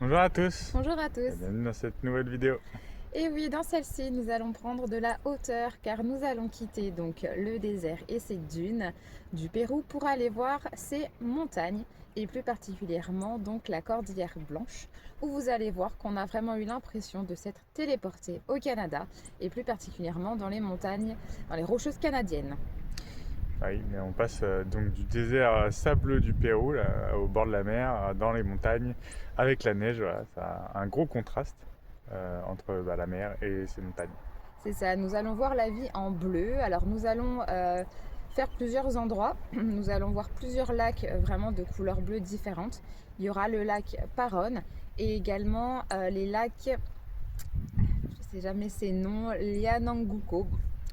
Bonjour à tous Bonjour à tous. et bienvenue dans cette nouvelle vidéo. Et oui, dans celle-ci, nous allons prendre de la hauteur car nous allons quitter donc le désert et ses dunes du Pérou pour aller voir ces montagnes et plus particulièrement donc la Cordillère Blanche où vous allez voir qu'on a vraiment eu l'impression de s'être téléporté au Canada et plus particulièrement dans les montagnes, dans les Rocheuses canadiennes. Oui, mais on passe donc du désert sableux du Pérou, là, au bord de la mer, dans les montagnes, avec la neige. Voilà, ça a un gros contraste entre la mer et ces montagnes. C'est ça, nous allons voir la vie en bleu. Alors nous allons faire plusieurs endroits. Nous allons voir plusieurs lacs vraiment de couleurs bleues différentes. Il y aura le lac Paronne et également les lacs, je ne sais jamais ces noms, Liananguko.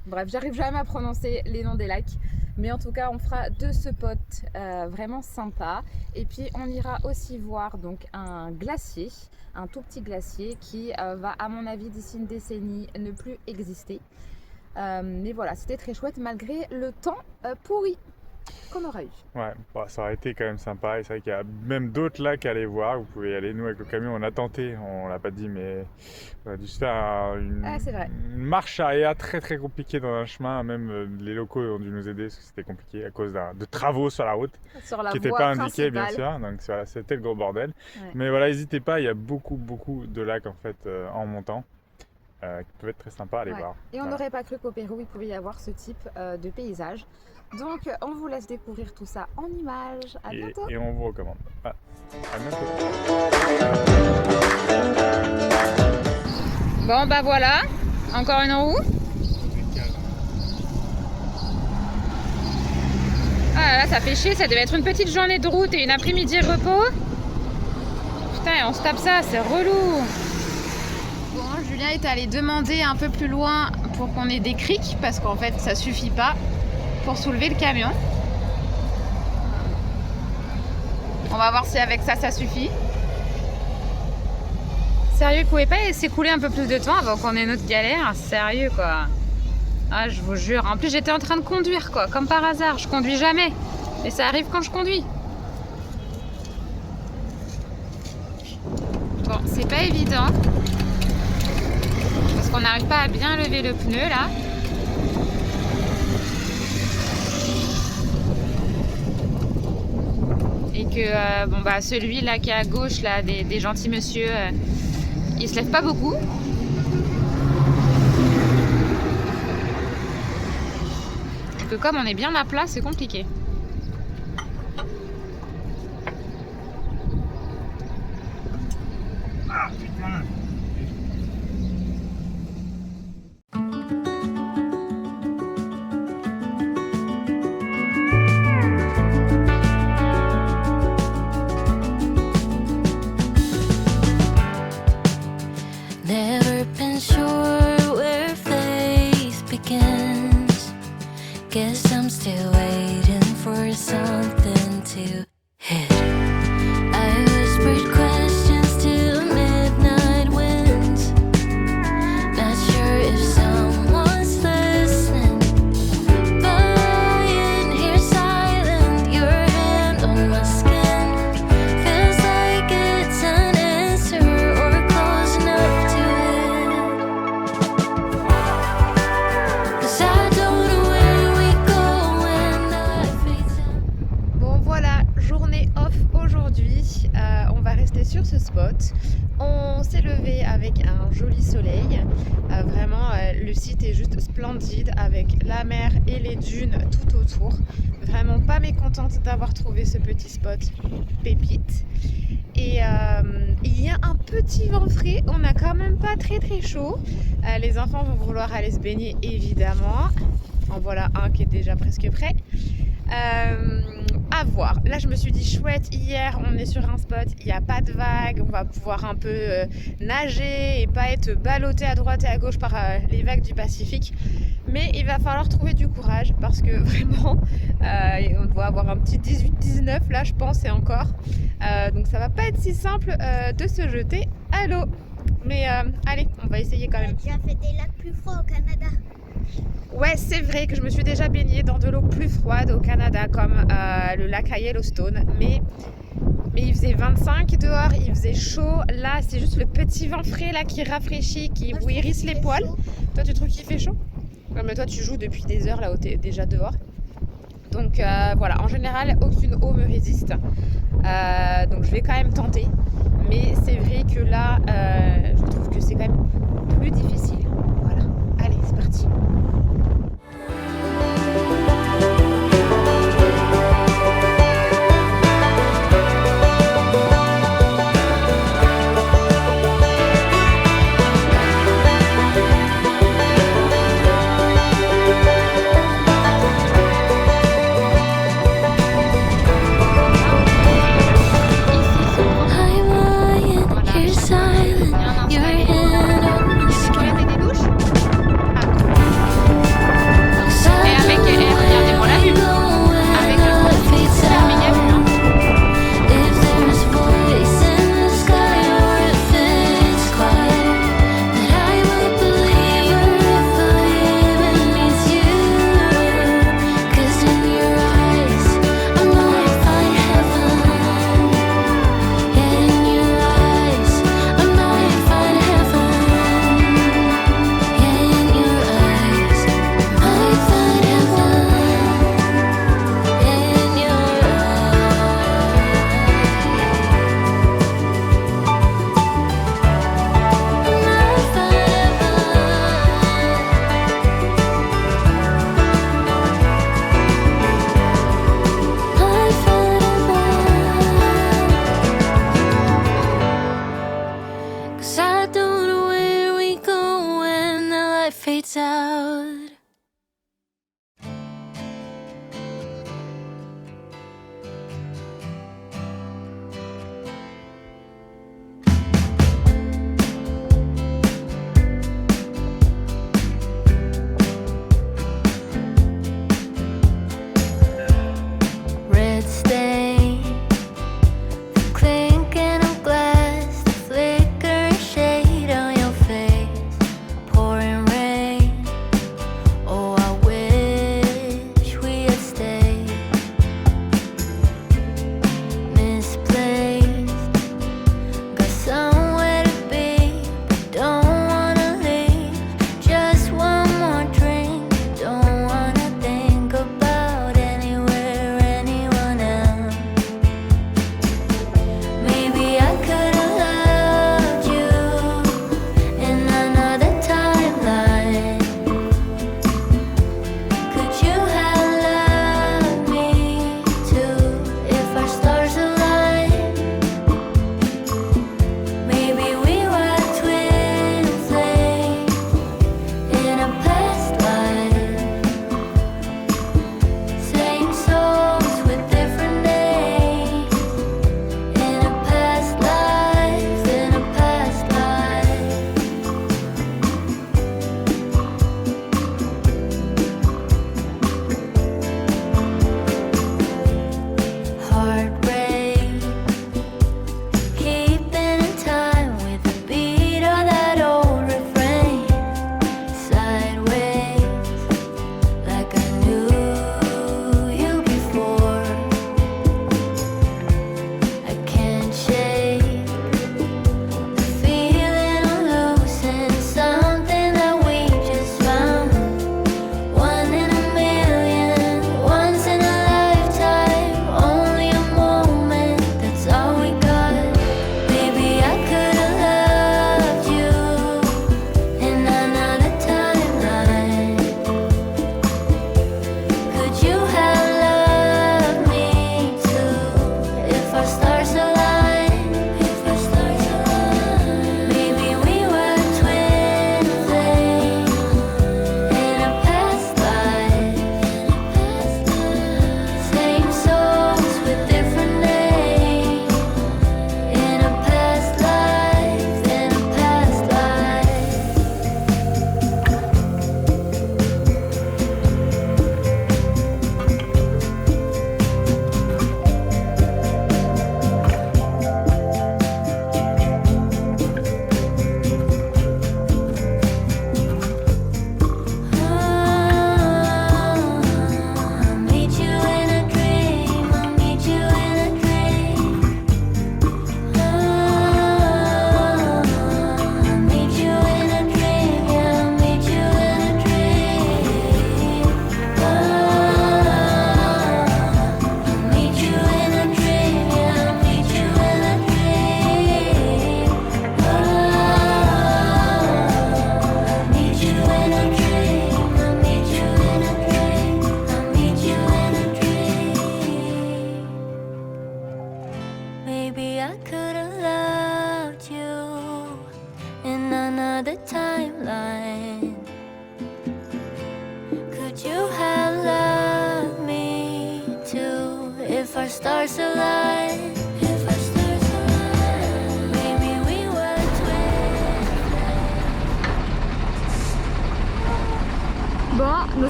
Bref, j'arrive jamais à prononcer les noms des lacs. Mais en tout cas, on fera deux spots vraiment sympas. Et puis, on ira aussi voir donc un glacier, un tout petit glacier qui va, à mon avis, d'ici une décennie, ne plus exister. Mais voilà, c'était très chouette malgré le temps pourri qu'on aura eu. Ouais, bon, ça aurait été quand même sympa. Et c'est vrai qu'il y a même d'autres lacs à aller voir. Vous pouvez y aller. Nous, avec le camion, on a tenté. On l'a pas dit, mais on a dû se faire Ah, c'est vrai. une marche arrière très très compliquée dans un chemin. Même les locaux ont dû nous aider parce que c'était compliqué à cause de travaux sur la route Sur la qui n'étaient voie pas indiqués, bien principale. sûr. Donc voilà, c'était le gros bordel. Ouais. Mais voilà, n'hésitez pas. Il y a beaucoup de lacs en fait en montant qui peuvent être très sympas à aller Ouais. voir. Et on Voilà. n'aurait pas cru qu'au Pérou, il pouvait y avoir ce type de paysage. Donc, on vous laisse découvrir tout ça en images. À bientôt! Et on vous recommande. Voilà. À bientôt. Bon bah voilà, encore une roue. Ah là, ça fait chier, ça devait être une petite journée de route et une après-midi repos. Putain, on se tape ça, c'est relou. Bon, Julien est allé demander un peu plus loin pour qu'on ait des criques parce qu'en fait ça suffit pas pour soulever le camion. On va voir si avec ça, ça suffit. Sérieux, vous pouvez pas s'écouler un peu plus de temps avant qu'on ait notre galère? Sérieux quoi. Ah, je vous jure. En plus, j'étais en train de conduire quoi, comme par hasard. Je conduis jamais. Mais ça arrive quand je conduis. Bon, c'est pas évident. Parce qu'on n'arrive pas à bien lever le pneu là. Et que bon bah celui là qui est à gauche là des gentils monsieur il se lève pas beaucoup. Et que comme on est bien à plat, c'est compliqué. Ah putain. Never been sure where faith begins. Guess I'm still waiting for something to hit. I whispered questions till midnight winds. Not sure if someone's listening. Lying here silent, your hand on my skin. Feels like it's an answer or close enough to it. 'Cause I don't know where we go when night fades in. Bon voilà, journée off aujourd'hui. On va rester sur ce spot. On s'est levé avec un joli soleil. Vraiment, le site est juste splendide avec la mer et les dunes tout autour. Vraiment pas mécontente d'avoir trouvé ce petit spot pépite. Et il y a un petit vent frais. On n'a quand même pas très chaud. Les enfants vont vouloir aller se baigner évidemment. En voilà un qui est déjà presque prêt. À voir. Là, je me suis dit chouette, hier on est sur un spot, il n'y a pas de vagues, on va pouvoir un peu nager et pas être ballotté à droite et à gauche par les vagues du Pacifique. Mais il va falloir trouver du courage parce que vraiment, on doit avoir un petit 18-19 là, je pense, et encore. Donc ça va pas être si simple de se jeter à l'eau. Mais allez, on va essayer quand même. Tu as fait des lacs plus froids au Canada. Ouais, c'est vrai que je me suis déjà baignée dans de l'eau plus froide au Canada, comme le lac à Yellowstone, mais Mais il faisait 25 dehors, il faisait chaud. Là, c'est juste le petit vent frais là qui rafraîchit, qui vous hérisse les poils. Toi, tu trouves qu'il fait chaud? Ouais, mais toi, tu joues depuis des heures là où t'es déjà dehors. Donc voilà, en général, aucune eau me résiste. Donc je vais quand même tenter. Mais c'est vrai que là, je trouve que c'est quand même plus difficile. Voilà, allez, c'est parti.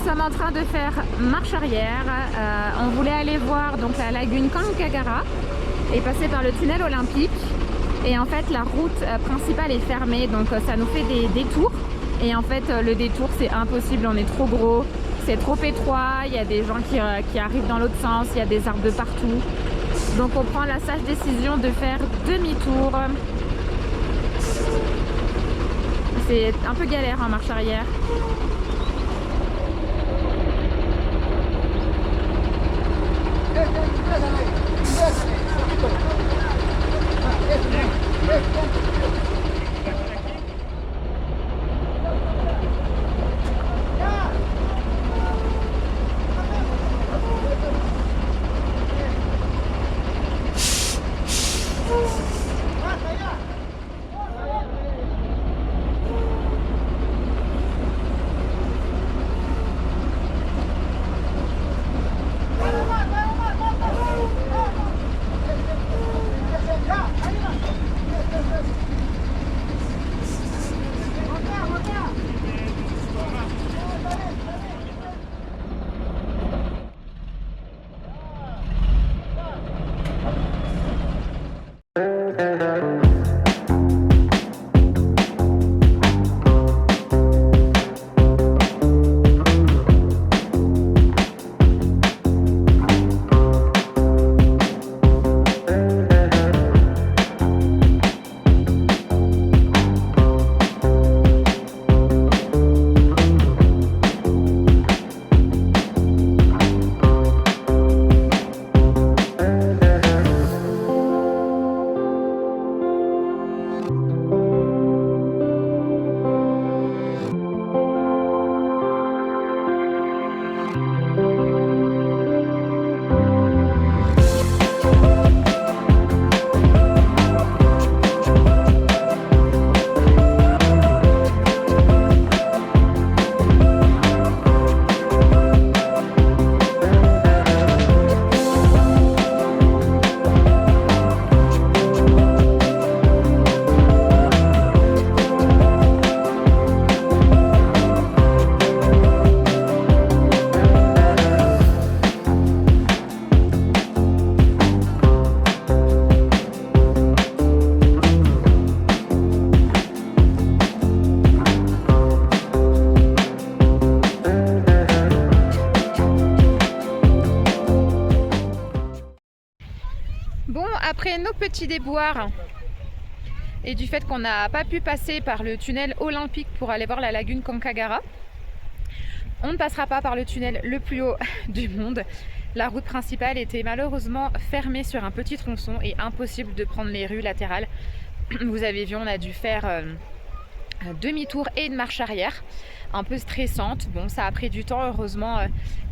sommes en train de faire marche arrière. On voulait aller voir donc la lagune Kankagara et passer par le tunnel olympique. Et en fait, la route principale est fermée, donc ça nous fait des détours. Et en fait, le détour, c'est impossible, on est trop gros, c'est trop étroit, il y a des gens qui arrivent dans l'autre sens, il y a des arbres de partout. Donc on prend la sage décision de faire demi-tour. C'est un peu galère en marche arrière. Bon, après nos petits déboires et du fait qu'on n'a pas pu passer par le tunnel olympique pour aller voir la lagune Kankagara, on ne passera pas par le tunnel le plus haut du monde. La route principale était malheureusement fermée sur un petit tronçon et impossible de prendre les rues latérales. Vous avez vu, on a dû faire demi-tour et une marche arrière, un peu stressante. Bon, ça a pris du temps, heureusement.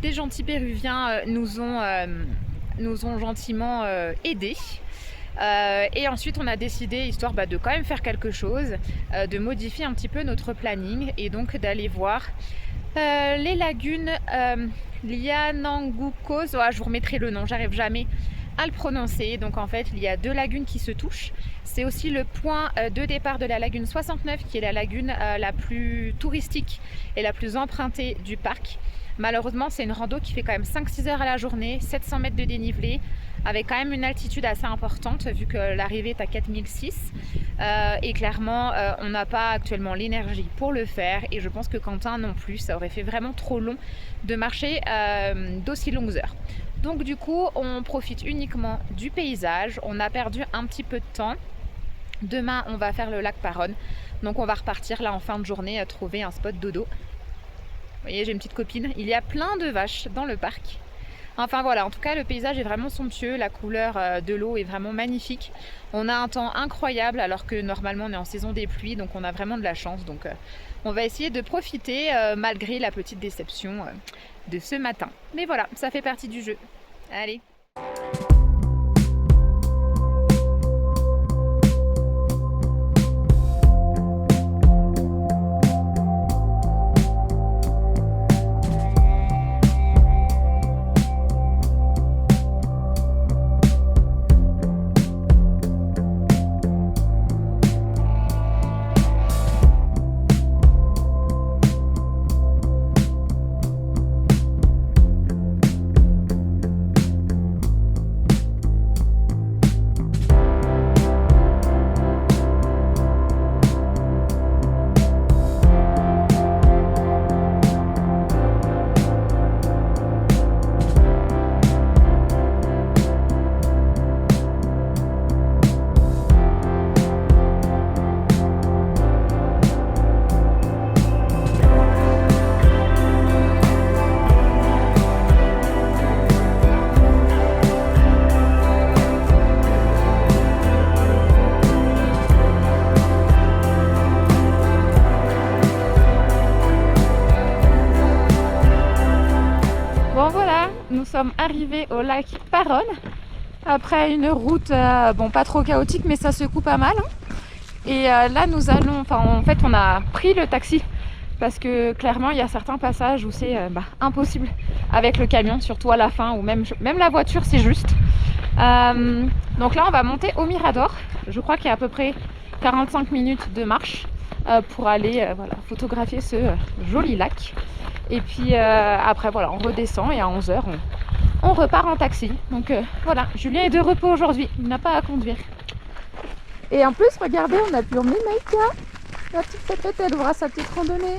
Des gentils péruviens nous ont gentiment aidés. Et ensuite on a décidé, histoire de quand même faire quelque chose, de modifier un petit peu notre planning et donc d'aller voir les lagunes Lianangukos. Je vous remettrai le nom, j'arrive jamais à le prononcer. Donc en fait il y a deux lagunes qui se touchent. C'est aussi le point de départ de la lagune 69 qui est la lagune la plus touristique et la plus empruntée du parc. Malheureusement, c'est une rando qui fait quand même 5-6 heures à la journée, 700 mètres de dénivelé, avec quand même une altitude assez importante vu que l'arrivée est à 4006. Et clairement, on n'a pas actuellement l'énergie pour le faire. Et je pense que Quentin non plus, ça aurait fait vraiment trop long de marcher d'aussi longues heures. Donc du coup, on profite uniquement du paysage. On a perdu un petit peu de temps. Demain, on va faire le lac Paronne. Donc on va repartir là en fin de journée, trouver un spot dodo. Vous voyez, j'ai une petite copine. Il y a plein de vaches dans le parc. Enfin voilà, en tout cas le paysage est vraiment somptueux, la couleur de l'eau est vraiment magnifique. On a un temps incroyable alors que normalement on est en saison des pluies, donc on a vraiment de la chance. Donc on va essayer de profiter malgré la petite déception de ce matin. Mais voilà, ça fait partie du jeu. Allez. sommes arrivés au lac Paronne après une route bon pas trop chaotique mais ça secoue pas mal. Et là nous allons, en fait on a pris le taxi parce que clairement il y a certains passages où c'est impossible avec le camion, surtout à la fin, ou même la voiture c'est juste. Donc là on va monter au Mirador. Je crois qu'il y a à peu près 45 minutes de marche pour aller photographier ce joli lac. Et puis après voilà, on redescend et à 11h on repart en taxi. Donc voilà, Julien est de repos aujourd'hui, il n'a pas à conduire. Et en plus, regardez, on a pu emmener Maïka. La petite pépette, elle aura sa petite randonnée.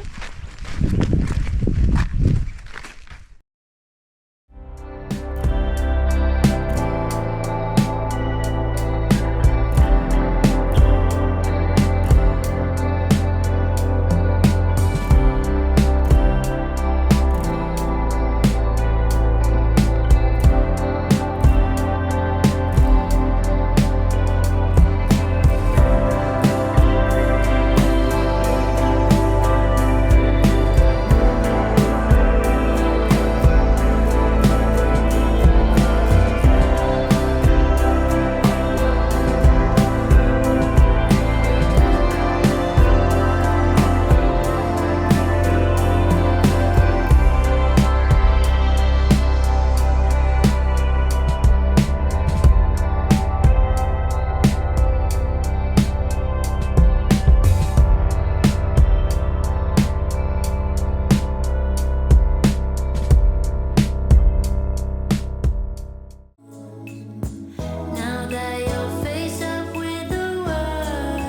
Now that you're face up with the world,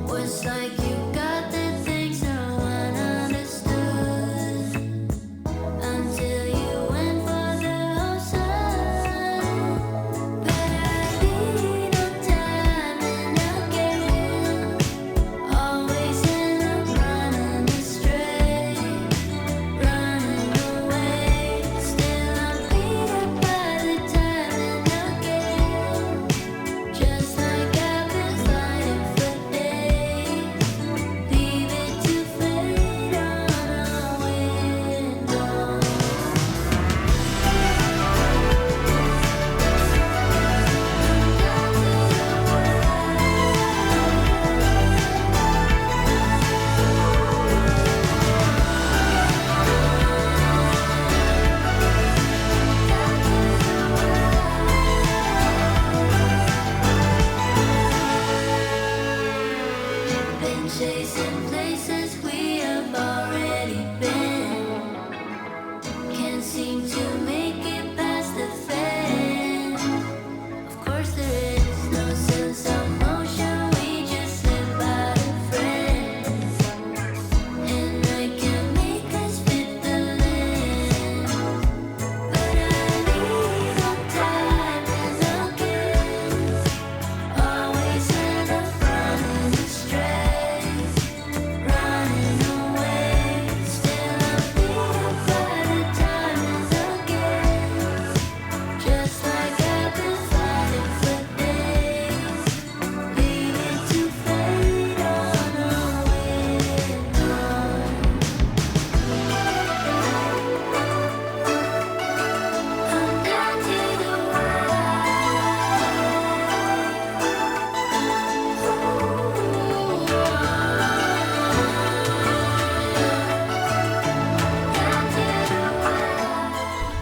was like you got the things no one understood until you went for the outside. But I need no time and again, always end up running astray, running away. Still I'm beat up by the time and again, just like I've been fighting for days. Leave it to fade on a window. Been chasing places we have already been. Can't seem to make it past the fence. Of course there is no sense of motion, we just live by the friends. And I can make us fit the lens, but I need no time and again, always end up running astray, running away. Still I'm beat up by the time and again, just like I've been fighting for days. Leave it to fade on a window. I'm down to the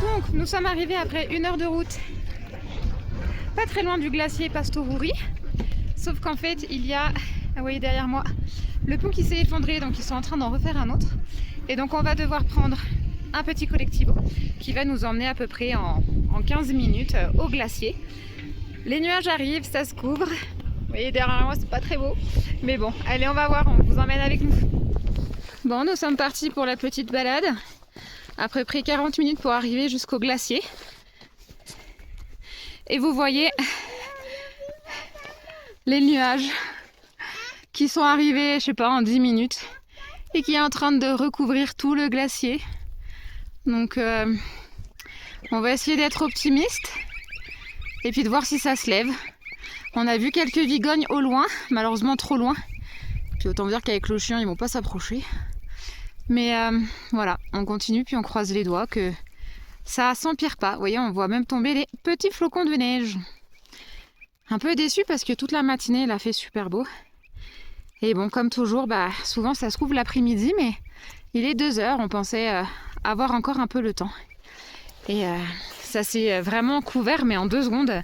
Donc nous sommes arrivés après 1 heure de route, pas très loin du glacier Pastovouri, sauf qu'en fait il y a, vous voyez derrière moi, le pont qui s'est effondré, donc ils sont en train d'en refaire un autre. Et donc on va devoir prendre un petit collectivo qui va nous emmener à peu près en 15 minutes au glacier. Les nuages arrivent, ça se couvre. Vous voyez derrière moi, c'est pas très beau. Mais bon, allez, on va voir, on vous emmène avec nous. Bon, nous sommes partis pour la petite balade. À peu près 40 minutes pour arriver jusqu'au glacier. Et vous voyez les nuages qui sont arrivés, je sais pas, en 10 minutes. Et qui est en train de recouvrir tout le glacier. Donc, on va essayer d'être optimiste. Et puis de voir si ça se lève. On a vu quelques vigognes au loin, malheureusement trop loin. Puis autant dire qu'avec le chien, ils vont pas s'approcher. Mais voilà, on continue puis on croise les doigts que ça s'empire pas. Vous voyez, on voit même tomber les petits flocons de neige. Un peu déçu parce que toute la matinée, il a fait super beau. Et bon, comme toujours, souvent ça se couvre l'après-midi, mais il est 2h. On pensait avoir encore un peu le temps. Et ça s'est vraiment couvert, mais en 2 secondes,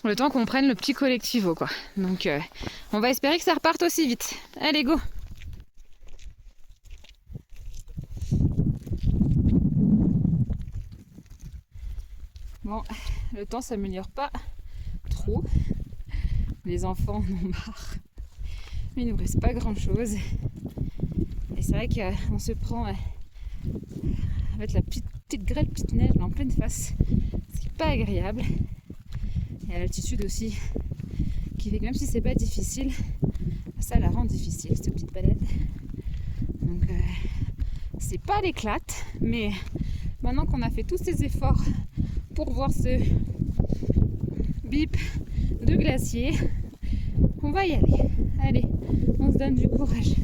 le temps qu'on prenne le petit collectivo, quoi. Donc, on va espérer que ça reparte aussi vite. Allez, go! Bon, le temps s'améliore pas trop. Les enfants en ont marre. Mais il ne nous reste pas grand chose. Et c'est vrai qu'on se prend avec la petite grêle, petite neige en pleine face. C'est pas agréable. Et à l'altitude aussi, qui fait que même si c'est pas difficile, ça la rend difficile cette petite balade. Donc c'est pas l'éclate, mais maintenant qu'on a fait tous ces efforts pour voir ce bip de glacier, on va y aller. Allez, on se donne du courage.